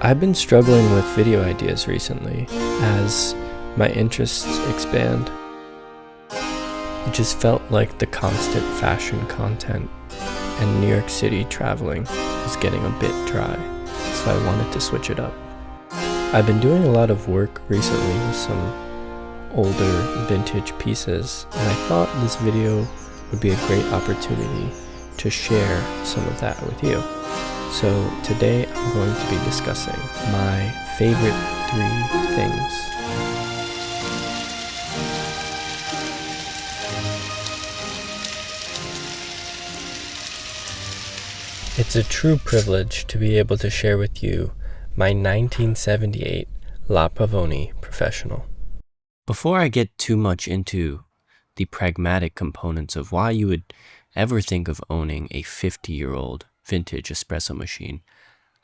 I've been struggling with video ideas recently as my interests expand. It just felt like the constant fashion content and New York City traveling was getting a bit dry, so I wanted to switch it up. I've been doing a lot of work recently with some older vintage pieces, and I thought this video would be a great opportunity to share some of that with you. So today I'm going to be discussing my favorite 3 things. It's a true privilege to be able to share with you my 1978 La Pavoni Professional. Before I get too much into the pragmatic components of why you would ever think of owning a 50-year-old vintage espresso machine,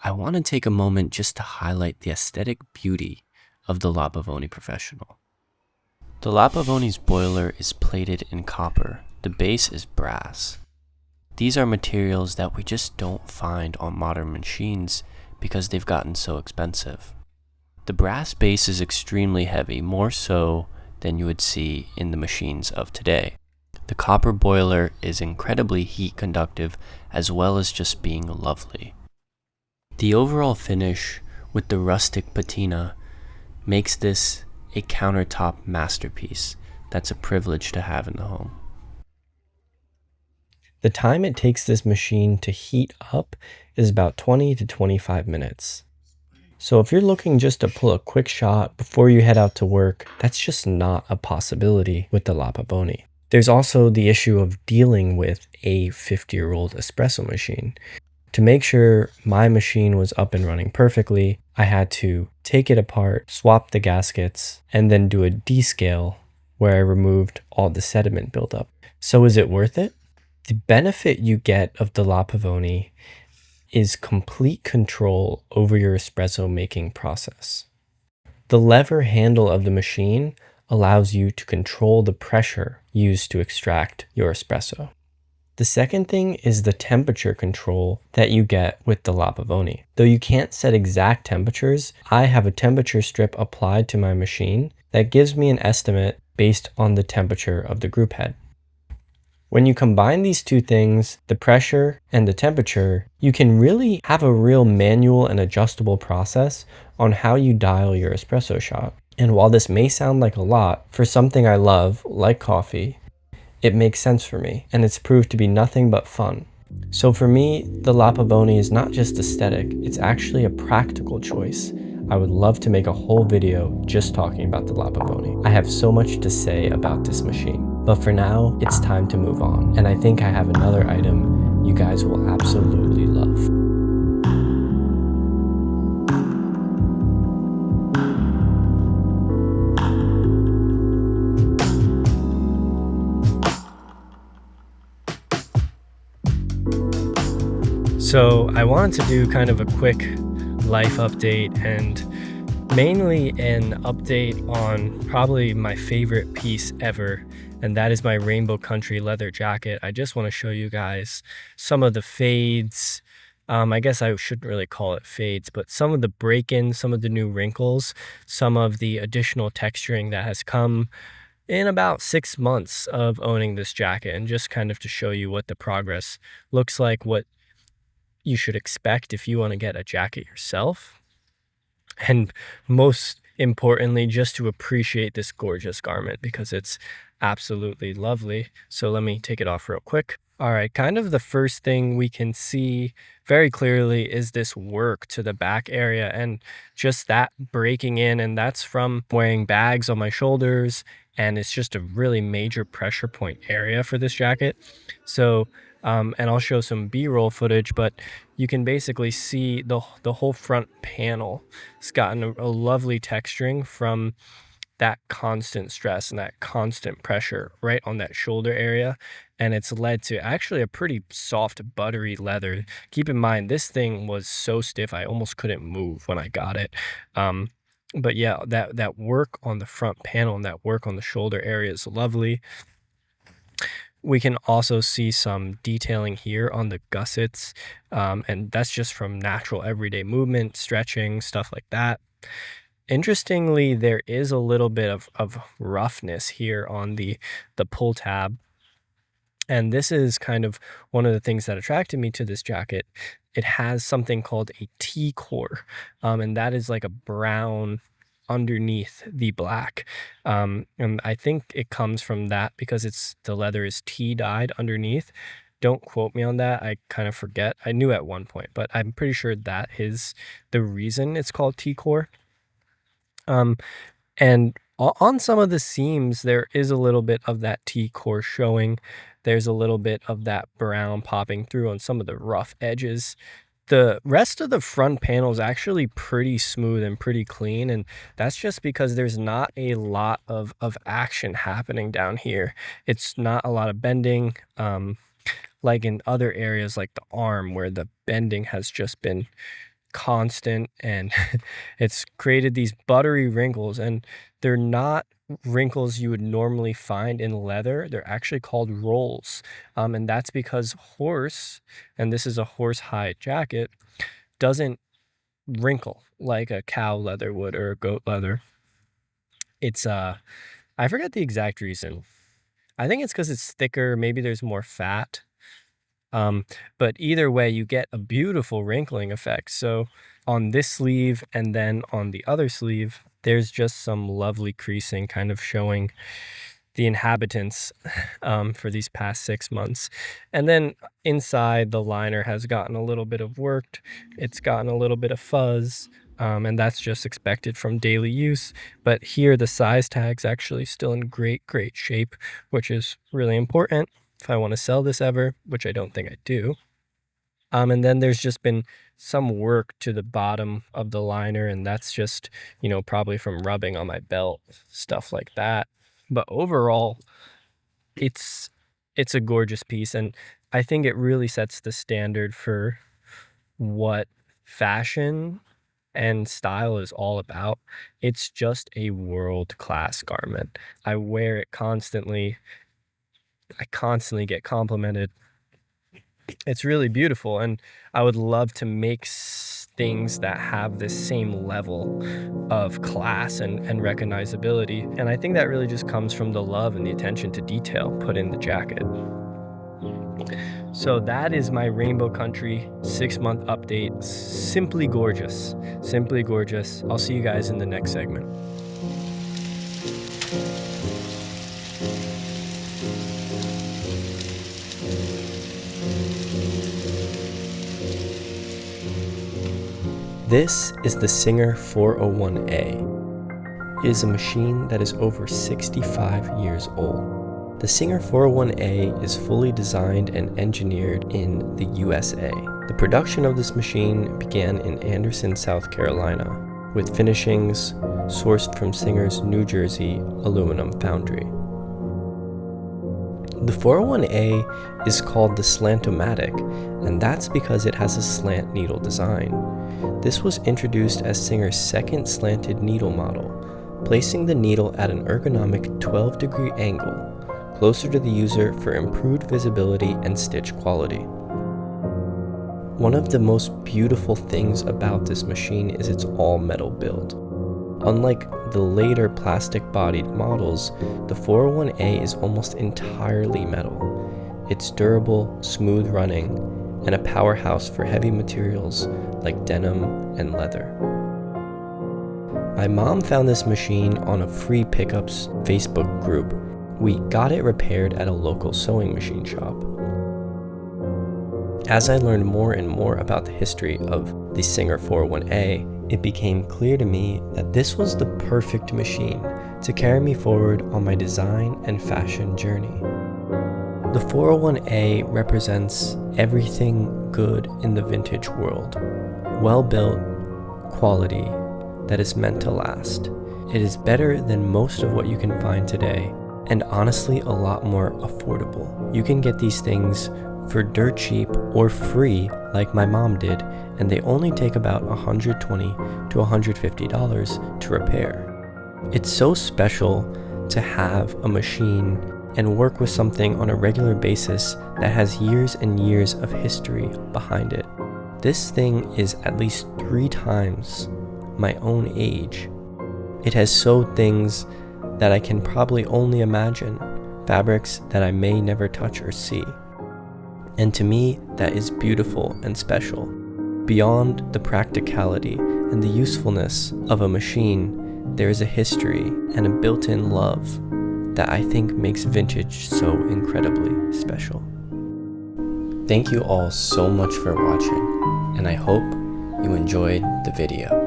I want to take a moment just to highlight the aesthetic beauty of the La Pavoni Professional. The La Pavoni's boiler is plated in copper. The base is brass. These are materials that we just don't find on modern machines because they've gotten so expensive. The brass base is extremely heavy, more so than you would see in the machines of today. The copper boiler is incredibly heat conductive as well as just being lovely. The overall finish with the rustic patina makes this a countertop masterpiece that's a privilege to have in the home. The time it takes this machine to heat up is about 20 to 25 minutes. So if you're looking just to pull a quick shot before you head out to work, that's just not a possibility with the La Pavoni. There's also the issue of dealing with a 50-year-old espresso machine. To make sure my machine was up and running perfectly, I had to take it apart, swap the gaskets, and then do a descale where I removed all the sediment buildup. So is it worth it? The benefit you get of the La Pavoni is complete control over your espresso making process. The lever handle of the machine allows you to control the pressure used to extract your espresso. The second thing is the temperature control that you get with the La Pavoni. Though you can't set exact temperatures, I have a temperature strip applied to my machine that gives me an estimate based on the temperature of the group head. When you combine these 2 things, the pressure and the temperature, you can really have a real manual and adjustable process on how you dial your espresso shot. And while this may sound like a lot, for something I love, like coffee, it makes sense for me, and it's proved to be nothing but fun. So for me, the La Pavoni is not just aesthetic, it's actually a practical choice. I would love to make a whole video just talking about the La Pavoni. I have so much to say about this machine, but for now, it's time to move on. And I think I have another item you guys will absolutely love. So I wanted to do kind of a quick life update and mainly an update on probably my favorite piece ever, and that is my Rainbow Country leather jacket. I just want to show you guys some of the fades. I guess I shouldn't really call it fades, but some of the break-ins, some of the new wrinkles, some of the additional texturing that has come in about 6 months of owning this jacket, and just kind of to show you what the progress looks like, what you should expect if you want to get a jacket yourself, and most importantly, just to appreciate this gorgeous garment because it's absolutely lovely. So let me take it off real quick. All right, kind of the first thing we can see very clearly is this work to the back area and just that breaking in, and that's from wearing bags on my shoulders, and it's just a really major pressure point area for this jacket. So and I'll show some B-roll footage, but you can basically see the whole front panel. It's gotten a lovely texturing from that constant stress and that constant pressure right on that shoulder area, and it's led to actually a pretty soft, buttery leather. Keep in mind, this thing was so stiff I almost couldn't move when I got it. But yeah, that work on the front panel and that work on the shoulder area is lovely. We can also see some detailing here on the gussets, and that's just from natural everyday movement, stretching, stuff like that. Interestingly, there is a little bit of roughness here on the pull tab, and this is kind of one of the things that attracted me to this jacket. It has something called a T-core, and that is like a brown underneath the black. And I think it comes from that because the leather is T-dyed underneath. Don't quote me on that. I kind of forget. I knew at one point, but I'm pretty sure that is the reason it's called T-core. Um, and on some of the seams, there is a little bit of that T-core showing. There's a little bit of that brown popping through on some of the rough edges. The rest of the front panel is actually pretty smooth and pretty clean, and that's just because there's not a lot of action happening down here. It's not a lot of bending, like in other areas like the arm where the bending has just been constant, and it's created these buttery wrinkles, and they're not wrinkles you would normally find in leather. They're actually called rolls, and that's because horse, and this is a horse hide jacket, doesn't wrinkle like a cow leather would or a goat leather. It's I forget the exact reason. I think it's because it's thicker, maybe there's more fat. But either way, you get a beautiful wrinkling effect. So on this sleeve and then on the other sleeve, there's just some lovely creasing kind of showing the inhabitants for these past 6 months. And then inside, the liner has gotten a little bit of work. It's gotten a little bit of fuzz. And that's just expected from daily use. But here, the size tag's actually still in great, great shape, which is really important if I want to sell this ever, which I don't think I do. And then there's just been some work to the bottom of the liner, and that's just, probably from rubbing on my belt, stuff like that. But overall, it's a gorgeous piece, and I think it really sets the standard for what fashion and style is all about. It's just a world-class garment. I wear it constantly. I constantly get complimented. It's really beautiful, and I would love to make things that have this same level of class and recognizability. And I think that really just comes from the love and the attention to detail put in the jacket. So that is my Rainbow Country 6-month update. Simply gorgeous. Simply gorgeous. I'll see you guys in the next segment. This is the Singer 401A. It is a machine that is over 65 years old. The Singer 401A is fully designed and engineered in the USA. The production of this machine began in Anderson, South Carolina, with finishings sourced from Singer's New Jersey aluminum foundry. The 401A is called the Slant-O-Matic, and that's because it has a slant needle design. This was introduced as Singer's second slanted needle model, placing the needle at an ergonomic 12-degree angle, closer to the user for improved visibility and stitch quality. One of the most beautiful things about this machine is its all-metal build. Unlike the later plastic-bodied models, the 401A is almost entirely metal. It's durable, smooth running, and a powerhouse for heavy materials like denim and leather. My mom found this machine on a free pickups Facebook group. We got it repaired at a local sewing machine shop. As I learned more and more about the history of the Singer 401A, it became clear to me that this was the perfect machine to carry me forward on my design and fashion journey. The 401A represents everything good in the vintage world. Well-built, quality that is meant to last. It is better than most of what you can find today, and honestly a lot more affordable. You can get these things for dirt cheap or free like my mom did, and they only take about $120 to $150 to repair. It's so special to have a machine and work with something on a regular basis that has years and years of history behind it. This thing is at least 3 times my own age. It has sewed things that I can probably only imagine, fabrics that I may never touch or see. And to me, that is beautiful and special. Beyond the practicality and the usefulness of a machine, there is a history and a built-in love that I think makes vintage so incredibly special. Thank you all so much for watching, and I hope you enjoyed the video.